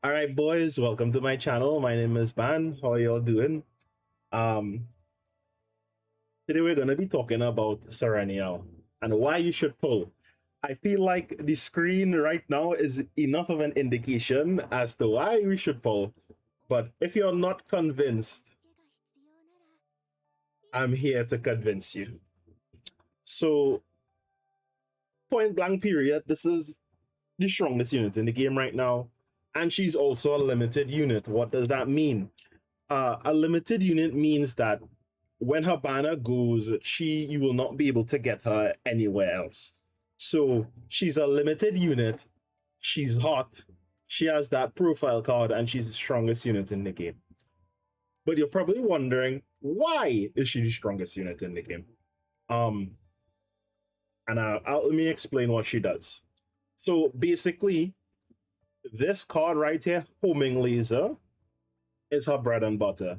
All right, boys, welcome to my channel. My name is Ban. How are y'all doing? Um, Today we're gonna be talking about Sereniel and why you should pull. I feel like the screen right now is enough of an indication as to why we should pull. But if you're not convinced, I'm here to convince you. So, point blank period, this is the strongest unit in the game right now. And she's also a limited unit. What does that mean? A limited unit means that when her banner goes, you will not be able to get her anywhere else. So she's a limited unit. She's hot. She has that profile card, and she's the strongest unit in the game. But you're probably wondering, why is she the strongest unit in the game? Um, let me explain what she does. So basically, this card right here, homing laser, is her bread and butter.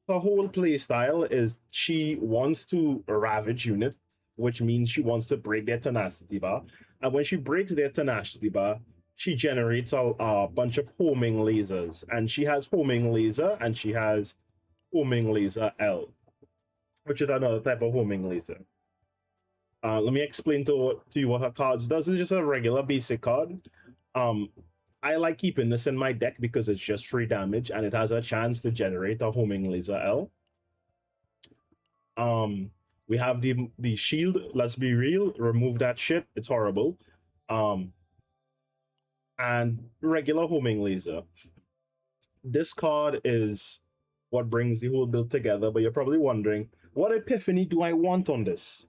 Her whole play style is she wants to ravage units, which means she wants to break their tenacity bar. And when she breaks their tenacity bar, she generates a bunch of homing lasers. And she has homing laser and she has homing laser L, which is another type of homing laser. Let me explain to you what her cards does. It's just a regular basic card. Um, I like keeping this in my deck because it's just free damage and it has a chance to generate a homing laser L. We have the shield. Let's be real. Remove that shit. It's horrible. Um, and regular homing laser. This card is what brings the whole build together. But you're probably wondering, what epiphany do I want on this?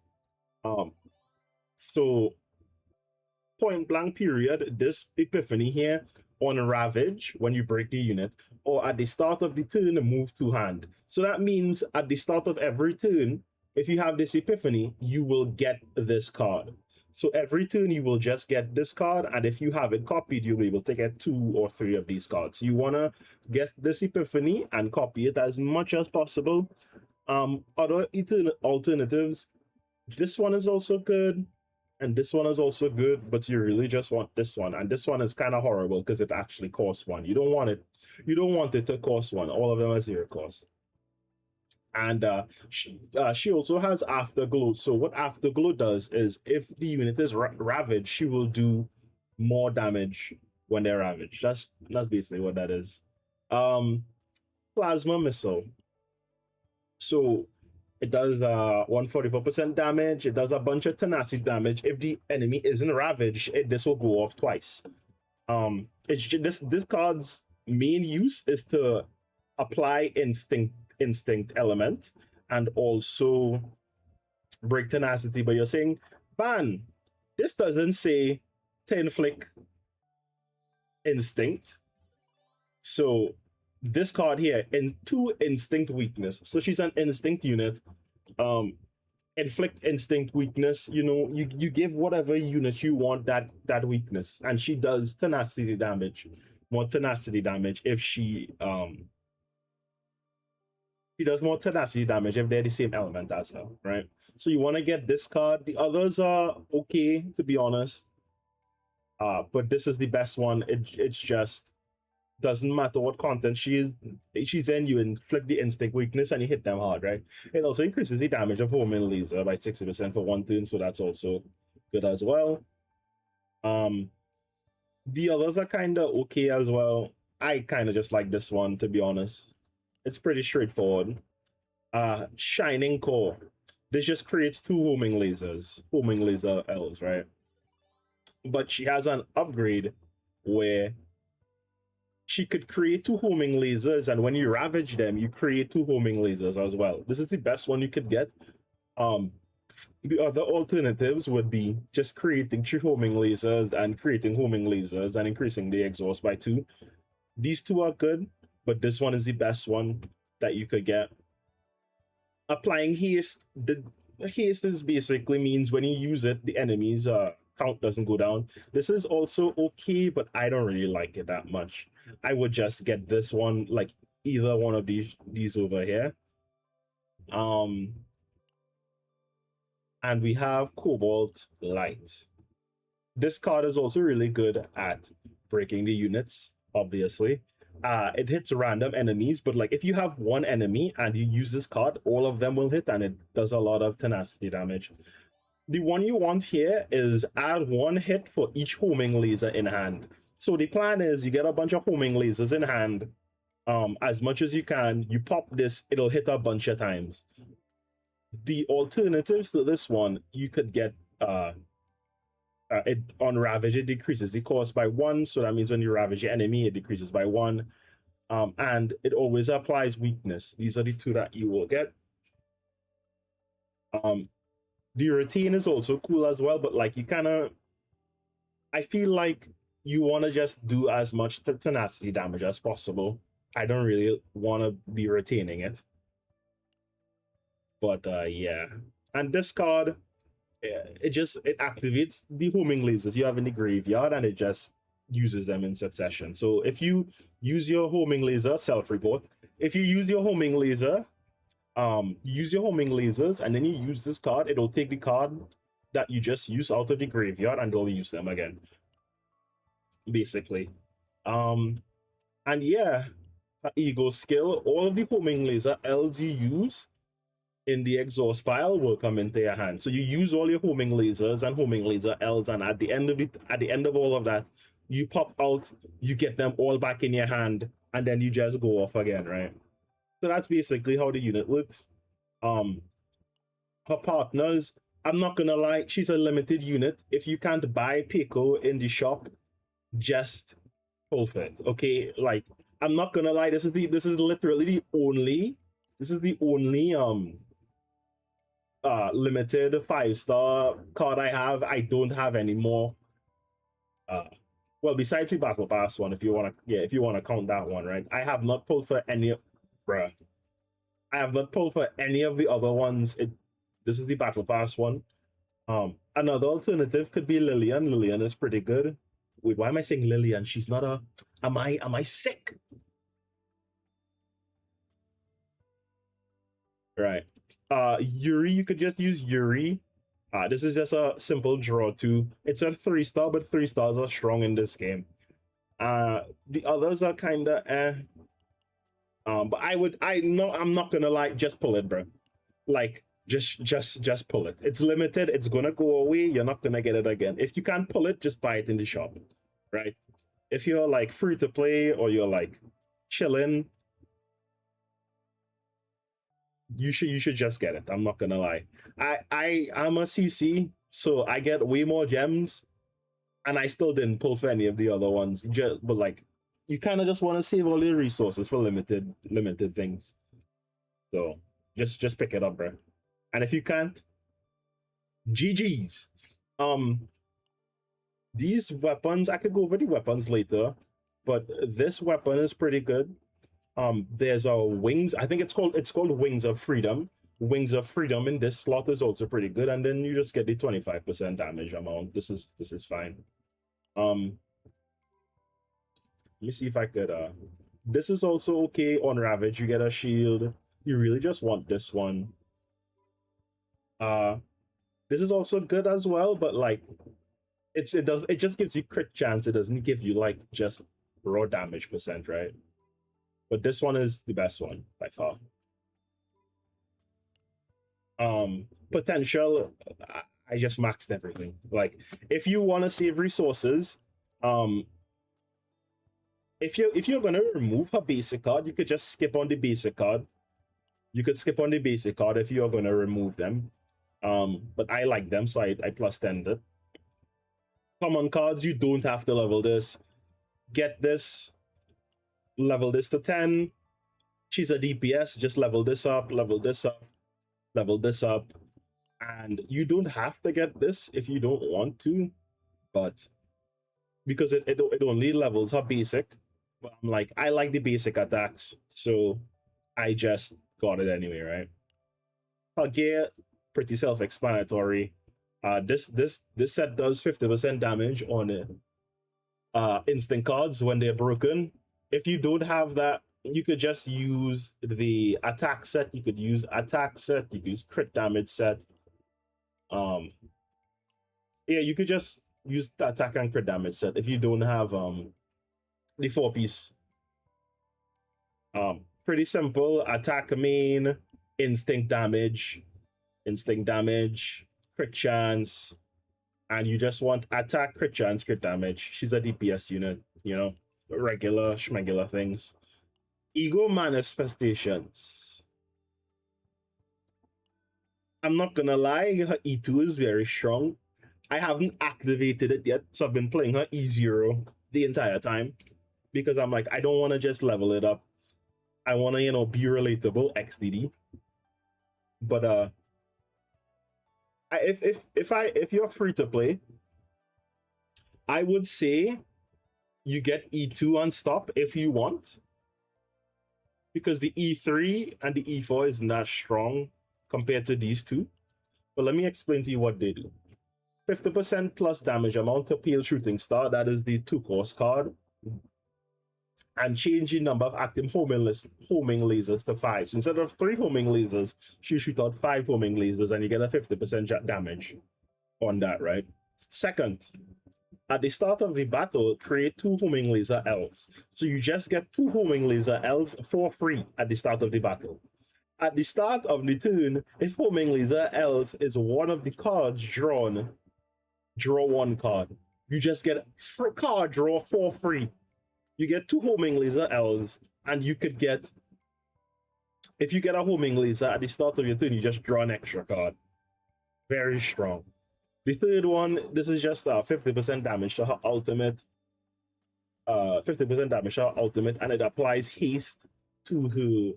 Um, so point blank period. This epiphany here on Ravage when you break the unit, or at the start of the turn, move to hand. So that means at the start of every turn, if you have this epiphany, you will get this card. So every turn you will just get this card, and if you have it copied, you'll be able to get 2 or 3 of these cards. You wanna get this epiphany and copy it as much as possible. Other alternatives, this one is also good, and this one is also good, but you really just want this one, and this one is kind of horrible because it actually costs 1. You don't want it. You don't want it to cost 1. All of them are 0 cost. And she also has Afterglow. So what Afterglow does is, if the unit is ravaged, she will do more damage when they're ravaged. That's basically what that is. Um, Plasma Missile. So it does 144% damage. It does a bunch of tenacity damage. If the enemy isn't ravaged, this will go off twice. It's this card's main use is to apply instinct element and also break tenacity. But you're saying, Ban, this doesn't say to inflict instinct. So this card here, in 2 instinct weakness. So she's an instinct unit. Inflict instinct weakness. You give whatever unit you want that weakness, and she does tenacity damage, more tenacity damage if she does more tenacity damage if they're the same element as her, right? So you want to get this card. The others are okay, to be honest. But this is the best one. It's just doesn't matter what content she's in, you inflict the instinct weakness and you hit them hard, right? It also increases the damage of homing laser by 60% for 1 turn, so that's also good as well. The others are kind of okay as well. I kind of just like this one, to be honest. It's pretty straightforward. Shining Core. This just creates 2 homing laser L's, right? But she has an upgrade where she could create 2 homing lasers, and when you ravage them, you create 2 homing lasers as well. This is the best one you could get. The other alternatives would be just creating 3 homing lasers and creating homing lasers and increasing the exhaust by 2. These 2 are good, but this one is the best one that you could get. Applying haste. The haste is basically means when you use it, the enemy's count doesn't go down. This is also okay, but I don't really like it that much. I would just get this one, like either one of these over here. And we have Cobalt Light. This card is also really good at breaking the units. obviously. It hits random enemies, but like if you have one enemy and you use this card, all of them will hit, and it does a lot of tenacity damage. The one you want here is add one hit for each homing laser in hand. So the plan is you get a bunch of homing lasers in hand, as much as you can. You pop this, it'll hit a bunch of times. The alternatives to this one, you could get it on Ravage, it decreases the cost by one. So that means when you ravage your enemy, it decreases by one. And it always applies weakness. These are the two that you will get. The routine is also cool as well, but like you kind of, I feel like you want to just do as much tenacity damage as possible. I don't really want to be retaining it. But yeah. And this card, it activates the homing lasers you have in the graveyard, and it just uses them in succession. So if you use your homing laser, self-report. If you use your homing laser, use your homing lasers, and then you use this card, it'll take the card that you just used out of the graveyard and it'll use them again. Basically. And yeah, ego skill, all of the homing laser Ls you use in the exhaust pile will come into your hand. So you use all your homing lasers and homing laser Ls, and at the end of all of that, you pop out, you get them all back in your hand, and then you just go off again, right? So that's basically how the unit works. Her partners, I'm not gonna lie, she's a limited unit. If you can't buy Pico in the shop, just pull for it. Okay, like I'm not gonna lie, this is literally the only limited 5-star card I have. I don't have any more. Well, besides the battle pass one, if you wanna count that one, right? I have not pulled for any, bruh. I have not pulled for any of the other ones. This is the battle pass one. Another alternative could be Lillian. Lillian is pretty good. Wait, why am I saying Lillian? She's not a. Am I sick? Right. Yuri, you could just use Yuri. This is just a simple draw too. It's a 3-star, but 3 stars are strong in this game. The others are kinda but I'm not gonna like just pull it, bro. Like just pull it. It's limited, it's gonna go away, you're not gonna get it again. If you can't pull it, just buy it in the shop, right? If you're like free to play or you're like chilling, you should just get it. I'm not gonna lie. I'm a CC, so I get way more gems, and I still didn't pull for any of the other ones. But like, you kind of just want to save all your resources for limited things. So just pick it up, bro. And if you can't, GG's. These weapons, I could go over the weapons later, but this weapon is pretty good. There's a wings. I think it's called Wings of Freedom. Wings of Freedom in this slot is also pretty good, and then you just get the 25% damage amount. This is fine. Let me see if I could. This is also okay on Ravage. You get a shield. You really just want this one. This is also good as well, but like, it just gives you crit chance. It doesn't give you like just raw damage percent, right? But this one is the best one by far. Potential, I just maxed everything. Like, if you want to save resources, if you're gonna remove her basic card, you could just skip on the basic card. You could skip on the basic card if you're gonna remove them. But I like them, so I plus 10'd it. Common cards, you don't have to level this. Get this, level this to 10. She's a DPS, just level this up, level this up, level this up. And you don't have to get this if you don't want to, but because it only levels her basic. But I'm like, I like the basic attacks, so I just got it anyway, right? Her gear, pretty self-explanatory. This set does 50% damage on instant cards when they're broken. If you don't have that, you could just use the attack set. You could use attack set. You could use crit damage set. Yeah, you could just use the attack and crit damage set if you don't have the four piece. Pretty simple. Attack main, instinct damage, crit chance, and you just want attack, crit chance, crit damage. She's a DPS unit, regular schmegular things. Ego manifestations. I'm not gonna lie, her E2 is very strong. I haven't activated it yet, so I've been playing her E0 the entire time because I'm like, I don't want to just level it up. I want to, be relatable XDD. But if you're free to play, I would say you get E2 on stop if you want, because the E3 and the E4 is not strong compared to these two. But let me explain to you what they do. 50% plus damage amount to Pale Shooting Star, that is the 2-cost card, and change the number of active homing lasers to 5. So instead of 3 homing lasers, she shoot out 5 homing lasers, and you get a 50% damage on that, right? Second, at the start of the battle, create 2 homing laser Ls. So you just get 2 homing laser Ls for free at the start of the battle. At the start of the turn, if homing laser Ls is one of the cards drawn, draw 1 card. You just get a card draw for free. You get 2 homing laser Ls, and you could get, if you get a homing laser at the start of your turn, you just draw an extra card. Very strong. The third one, this is just 50% damage to her ultimate. 50% damage to her ultimate, and it applies haste to her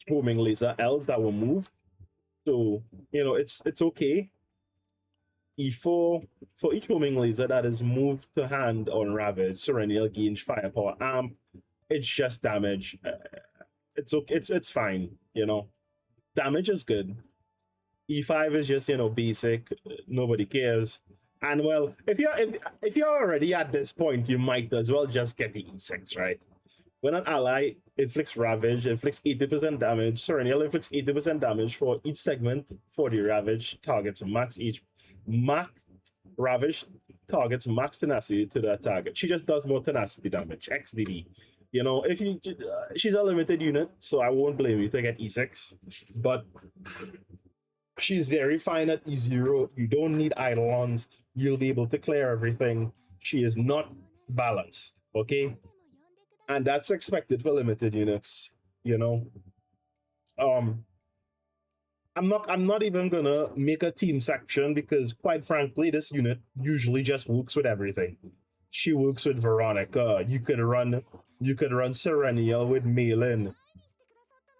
homing laser Ls that were moved. So, it's okay. E4, for each homing laser that is moved to hand on Ravage, Sereniel gains firepower amp. It's just damage. It's okay. It's fine. Damage is good. E5 is just basic. Nobody cares. And well, if you're already at this point, you might as well just get the E6, right? When an ally inflicts Ravage, inflicts 80% damage. Sereniel inflicts 80% damage for each segment for the Ravage targets Ravage targets max tenacity to that target. She just does more tenacity damage. XDD. She's a limited unit, so I won't blame you to get E6. But she's very fine at E0. You don't need Eidolons. You'll be able to clear everything. She is not balanced, okay? And that's expected for limited units, I'm not even gonna make a team section because, quite frankly, this unit usually just works with everything. She works with Veronica. You could run Sereniel with Malin.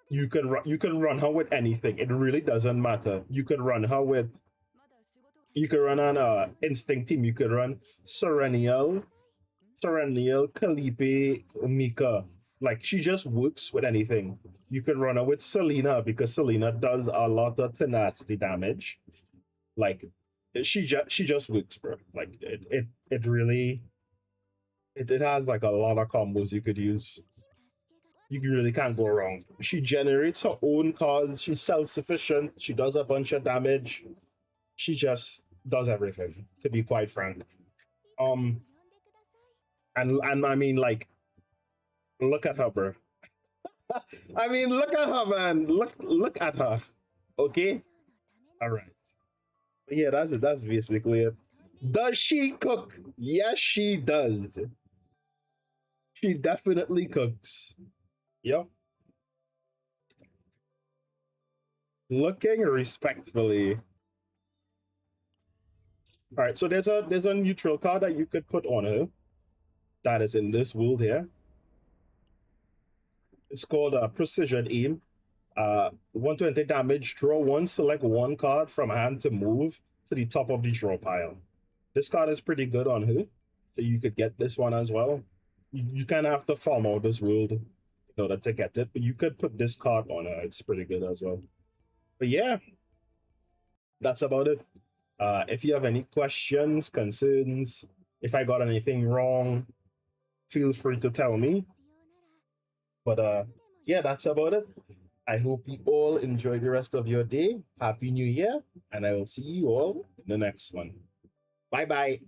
You can run her with anything. It really doesn't matter. You could run an instinct team. You could run Sereniel, Calipe, Mika. Like, she just works with anything. You could run her with Selena because Selena does a lot of tenacity damage. Like, she just works, bro. Like, it really it has like a lot of combos you could use. You really can't go wrong. She generates her own cards. She's self-sufficient. She does a bunch of damage. She just does everything, to be quite frank. And I mean, like, look at her, bro. I mean, look at her, man. Look at her. Okay? Alright. Yeah, that's it. That's basically it. Does she cook? Yes, she does. She definitely cooks. Yep. Looking respectfully. Alright, so there's a neutral card that you could put on her. That is in this world here. It's called Precision Aim. 120 damage, draw 1, select 1 card from hand to move to the top of the draw pile. This card is pretty good on her, so you could get this one as well. You kind of have to farm out this world in order to get it, but you could put this card on her. It's pretty good as well. But yeah, that's about it. If you have any questions, concerns, if I got anything wrong, feel free to tell me. But yeah, that's about it. I hope you all enjoy the rest of your day. Happy New Year, and I will see you all in the next one. Bye-bye.